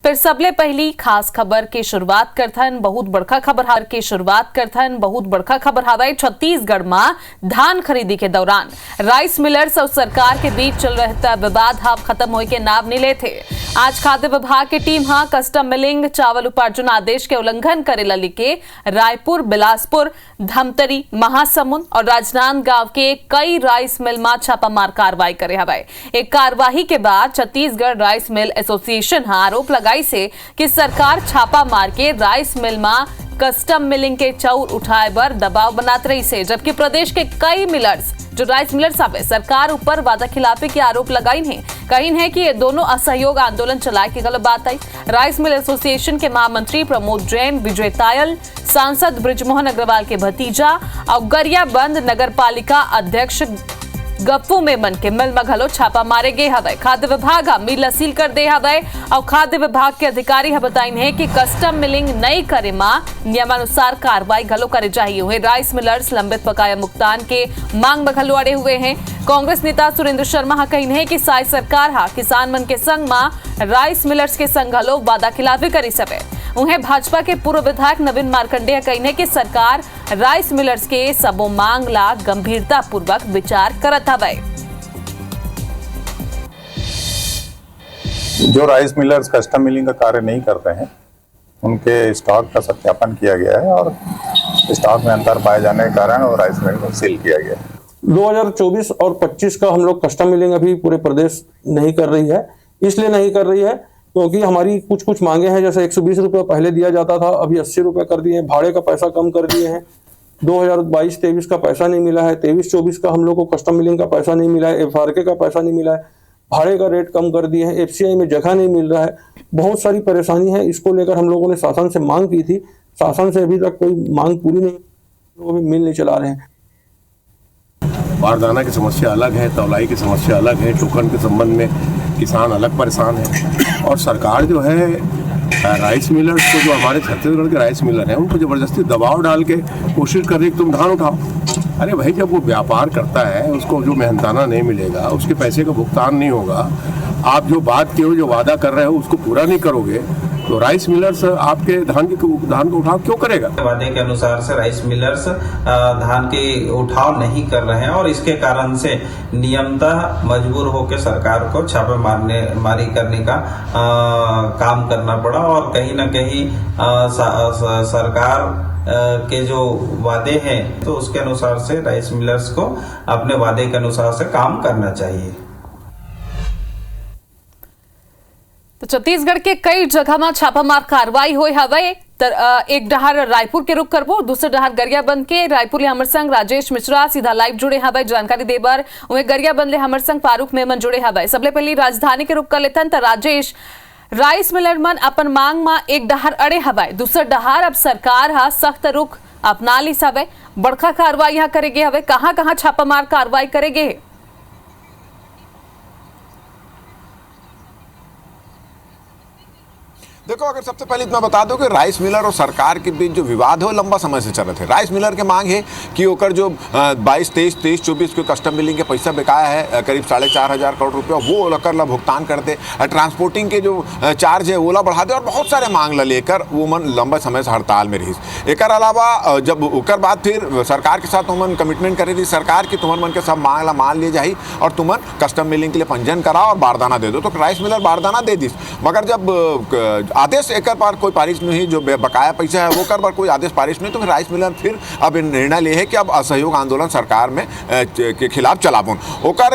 फिर सबले पहली खास खबर की शुरुआत करथन। बहुत बड़का खबर हवाई छत्तीसगढ़ में धान खरीदी के दौरान राइस मिलर्स और सरकार के बीच चल रहा विवाद हाव खत्म होए के नाम नहीं लेते। आज खाद्य विभाग की टीम कस्टम मिलिंग चावल उपार्जन आदेश के उल्लंघन करे लिखे रायपुर, बिलासपुर, धमतरी, महासमुंद और राजनांदगांव के कई राइस मिल में छापामार कार्रवाई करे हवाई। एक कार्यवाही के बाद छत्तीसगढ़ राइस मिल एसोसिएशन आरोप लगाई से कि सरकार छापा मार के राइस मिल में कस्टम मिलिंग के चाउर उठाए बर दबाव बनात रही से, जबकि प्रदेश के कई मिलर्स जो राइस मिलर्स आवे सरकार ऊपर वादा खिलाफी के आरोप लगाई हैं। कहीं है कि ये दोनों असहयोग आंदोलन चलाए की गलत बात आई। राइस मिल एसोसिएशन के महामंत्री प्रमोद जैन, विजय तायल, सांसद बृजमोहन अग्रवाल के भतीजा और गरियाबंद नगर पालिका अध्यक्ष गप्पू मेमन के मिल में घलो छापा मारे गए हवे। खाद्य विभाग मिल सील कर दे हवे और खाद्य विभाग के अधिकारी बताइन है कि कस्टम मिलिंग नहीं करे नियमानुसार कार्रवाई घलो करे चाहिए हुए। राइस मिलर्स लंबित बकाया भुगतान के मांग में घलो अड़े हुए हैं। कांग्रेस नेता सुरेंद्र शर्मा कही है कि साई सरकार किसान मन के संग में राइस मिलर्स के संग घलो वादा खिलाफी करी सके। उन्हें भाजपा के पूर्व विधायक नवीन मार्कंडेय कही है कि सरकार राइस मिलर्स के सबो मांग ला गंभीरता पूर्वक विचार करत हवे। जो राइस मिलर्स कस्टम मिलिंग का कार्य नहीं कर रहे हैं उनके स्टॉक का सत्यापन किया गया है और स्टॉक में अंतर पाए जाने के कारण और राइस मिल को सील किया गया है। 2024 और 25 का हम लोग कस्टम मिलिंग अभी पूरे प्रदेश नहीं कर रही है। इसलिए नहीं कर रही है क्योंकि हमारी कुछ मांगे हैं। जैसे 120 रुपये पहले दिया जाता था, अभी 80 रुपये कर दिए हैं। भाड़े का पैसा कम कर दिए हैं। 2022-23 का पैसा नहीं मिला है। 23-24 का हम लोग को कस्टम मिलिंग का पैसा नहीं मिला है। FRK का पैसा नहीं मिला है। भाड़े का रेट कम कर दिए हैं। FCI में जगह नहीं मिल रहा है। बहुत सारी परेशानी है। इसको लेकर हम लोगों ने शासन से मांग की थी। शासन से अभी तक कोई मांग पूरी नहीं, लोग अभी मिल नहीं चला रहे हैं। बारदाना की समस्या अलग है, तौलाई की समस्या अलग है, टोकन के संबंध में किसान अलग परेशान है। और सरकार जो है राइस मिलर्स को, जो हमारे छत्तीसगढ़ के राइस मिलर हैं, उनको ज़बरदस्ती दबाव डाल के कोशिश कर रही है कि तुम धान उठाओ। अरे भाई, जब वो व्यापार करता है उसको जो मेहनताना नहीं मिलेगा, उसके पैसे का भुगतान नहीं होगा, आप जो बात किए हो, जो वादा कर रहे हो उसको पूरा नहीं करोगे, तो राइस मिलर्स आपके धान को उठाव क्यों करेगा? वादे के अनुसार से राइस मिलर्स धान के उठाव नहीं कर रहे हैं और इसके कारण से नियमतः मजबूर होकर सरकार को छापेमारी करने का काम करना पड़ा। और कहीं न कहीं सरकार के जो वादे हैं तो उसके अनुसार से राइस मिलर्स को अपने वादे के अनुसार से काम करना चाहिए। तो छत्तीसगढ़ के कई जगह में छापामार कार्रवाई हुई हवे। एक डहार रायपुर के रुख करबो, दूसरे डहार गरियाबंद के रायपुर ले हमर संग राजेश मिश्रा सीधा लाइव जुड़े हवे जानकारी देबर। उहे गरियाबंद ले हमर संग फारूक मेमन जुड़े हवे। सबले पहली राजधानी के रुख कर लेथन त राजेश, राइस मिलर मन अपन मांग में एक डहार अड़े हवे, दूसरा डहार अब सरकार सख्त रुख अपना ली हवे। बड़का कार्रवाई यहाँ करेगे हवे, कहाँ छापामार कार्रवाई करेगे? देखो, अगर सबसे पहले इतना बता दो कि राइस मिलर और सरकार के बीच जो विवाद है वो लंबा समय से चल रहे थे। राइस मिलर के मांग है कि ओकर जो 22-23-24 के कस्टम मिलिंग के पैसा बकाया है करीब 4,500 करोड़ रुपया, वो ओकर ला भुगतान कर दे। ट्रांसपोर्टिंग के जो चार्ज है वो बढ़ा दे और बहुत सारे मांग ला लेकर वो मन लंबा समय से हड़ताल में रही। एक अलावा जब ओकर बाद फिर सरकार के साथ उमन कमिटमेंट करे थी सरकार की तुमन मन के सब मांग ला मान ले जाही और तुमन कस्टम मिलिंग के लिए पंजीयन कराओ और बारदाना दे दो। तो राइस मिलर बारदाना दे दी, मगर जब आदेश एक बार कोई पारिश नहीं, जो बकाया पैसा है वो कर बार कोई आदेश पारिश नहीं, तो फिर राइस मिलर फिर अब निर्णय ले है कि अब असहयोग आंदोलन सरकार में के खिलाफ चलाबन ओकर।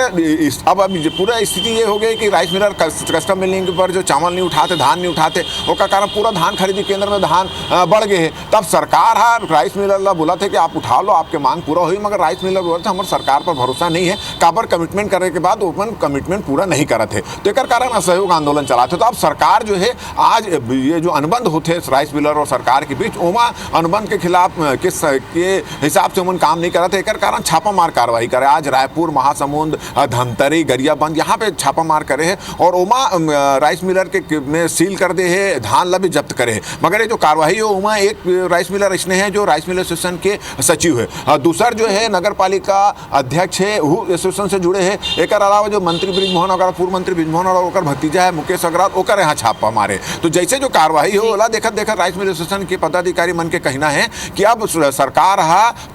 अब पूरा स्थिति ये हो गई कि राइस मिलर कस्टम मिलिंग पर जो चावल नहीं उठाते, धान नहीं उठाते, ओकर कारण पूरा धान खरीदी केंद्र में धान बढ़ गए है। तब सरकार राइस मिलर ला बोला थे कि आप उठा लो, आपके मांग पूरा हुई, मगर राइस मिलर बोला था हमारे सरकार पर भरोसा नहीं है। काबर कमिटमेंट करने के बाद ओपन कमिटमेंट पूरा नहीं करते, तो एक कारण असहयोग आंदोलन चलाते। तो अब सरकार जो है आज ये जो अनुबंध होते राइस मिलर और सरकार के बीच, ओमा अनुबंध के खिलाफ के हिसाब से उमन काम नहीं कर रहे थे। एक कारण छापामार कार्रवाई करे। आज रायपुर, महासमुंद, धमतरी, गरियाबंद यहाँ पे छापामार करे है और ओमा राइस मिलर के में सील कर दे है, धान ला भी जब्त करे है। मगर ये जो कार्रवाई है ओमा एक राइस मिलर इसने है जो राइस मिलर एसोसिएशन के सचिव है, दूसर जो है नगर पालिका अध्यक्ष है, वो एसोसिएशन से जुड़े हैं। एक अलावा जो मंत्री बृजमोहन अग्रवाल, पूर्व मंत्री बृजमोहन और भतीजा है मुकेश अग्रवाल, ओकर यहाँ छापा मारे। तो जैसे जो कार्रवाई हो ओला देखत देखत राइस मिल एसोसिएशन के पदाधिकारी मन के कहना है कि अब सरकार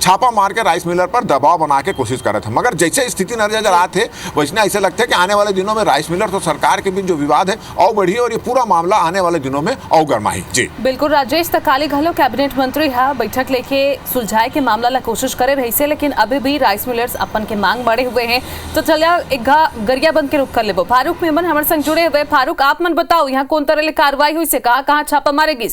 छापा मार के राइस मिलर पर दबाव बना के कोशिश कर रहे थे, मगर जैसे स्थिति नजर आते थे वैसे ऐसे लगता है कि आने वाले दिनों में राइस मिलर तो सरकार के बीच जो विवाद है और बढ़ी और ये पूरा मामला आने वाले दिनों में और गर्माही। जी बिल्कुल राजेश, तकाली घलो कैबिनेट मंत्री है बैठक लेके सुलझाए के मामला ला कोशिश करे रही से, लेकिन अभी भी राइस मिलर्स अपन के मांग बढ़े हुए हैं। तो चलिए एक गरिया बंद के रुक कर लेबो। फारूक मेमन हमारे संग जुड़े हुए। फारूक, आप मन बताओ यहाँ कौन तरह कार्रवाई हुई से, कहाँ छापा मारेगी?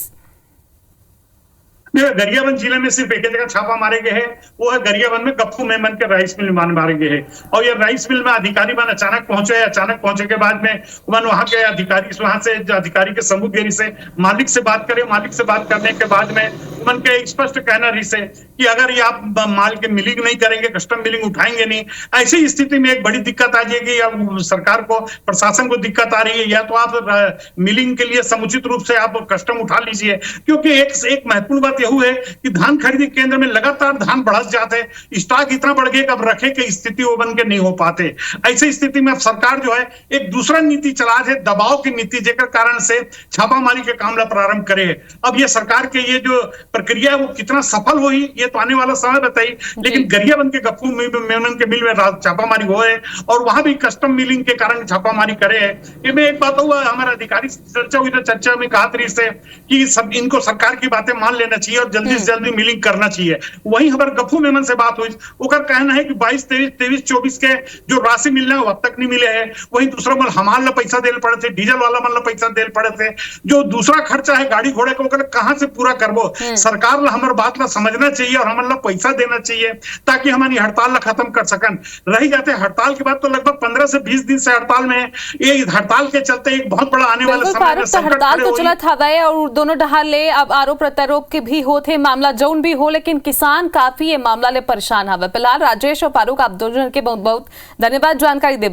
गरियाबंद जिले में सिर्फ एक जगह छापा मारे गए हैं, वो है गरियाबंद में गप्पू मेमन के राइस मिल मारे गए हैं। और ये राइस मिल में अधिकारी मन अचानक पहुंचे के बाद में वहां के अधिकारी वहां से अधिकारी के सबूतगिरी से मालिक से बात करने के बाद में मन के स्पष्ट कहना रही से कि अगर ये आप माल के मिलिंग नहीं करेंगे, कस्टम मिलिंग उठाएंगे नहीं, ऐसी स्थिति में एक बड़ी दिक्कत आ जाएगी। या सरकार को, प्रशासन को दिक्कत आ रही है, या तो आप मिलिंग के लिए समुचित रूप से आप कस्टम उठा लीजिए। क्योंकि एक महत्वपूर्ण बात यह है कि धान खरीदी केंद्र में लगातार धान बढ़ जाते हैं, स्टॉक इतना बढ़ गया कि अब रखे की स्थिति वो बन के नहीं हो पाते। ऐसी स्थिति में अब सरकार जो है एक दूसरा नीति चला है, दबाव की नीति, जेकर कारण से छापामारी के काम प्रारंभ करे। अब ये सरकार के ये जो प्रक्रिया है वो कितना सफल हुई ये तो आने वाला समय बताई। लेकिन गरियाबंद के गप्पू मेमन के मिल में छापामारी हुए और वहां भी कस्टम मिलिंग के कारण छापामारी करे है। ये में एक बात हुआ, हमारा अधिकारी चर्चा हुई, चर्चा में कहा तरी से कि सब इनको सरकार की बातें मान लेना चाहिए और जल्दी से जल्दी मिलिंग करना चाहिए। वहीं हमारे गप्पू मेमन से बात हुई, उनका कहना है कि 22, 23, 24 के जो राशि मिलना है वो अब तक नहीं मिले है। वहीं दूसरा मन हमाल पैसा देल पड़े थे, डीजल वाला मन पैसा देल पड़े थे, जो दूसरा खर्चा है गाड़ी घोड़े को कहां से पूरा करबो। सरकार ला हमारे बात ला समझना चाहिए और हमारे पैसा देना चाहिए ताकि हमारी हड़ताल ला खत्म कर सकन। रही जाते हड़ताल के बाद तो लगभग 15 से 20 दिन से हड़ताल में, ये हड़ताल के चलते एक बहुत बड़ा आने वाला समय में संकट हड़ताल तो चला था और दोनों ढहाले अब आरोप प्रत्यारोप के भी होते, मामला जौन भी हो, लेकिन किसान काफी ये मामला ले परेशान हवे। फिलहाल राजेश और फारूक, आप दोनों के बहुत बहुत धन्यवाद जानकारी दे।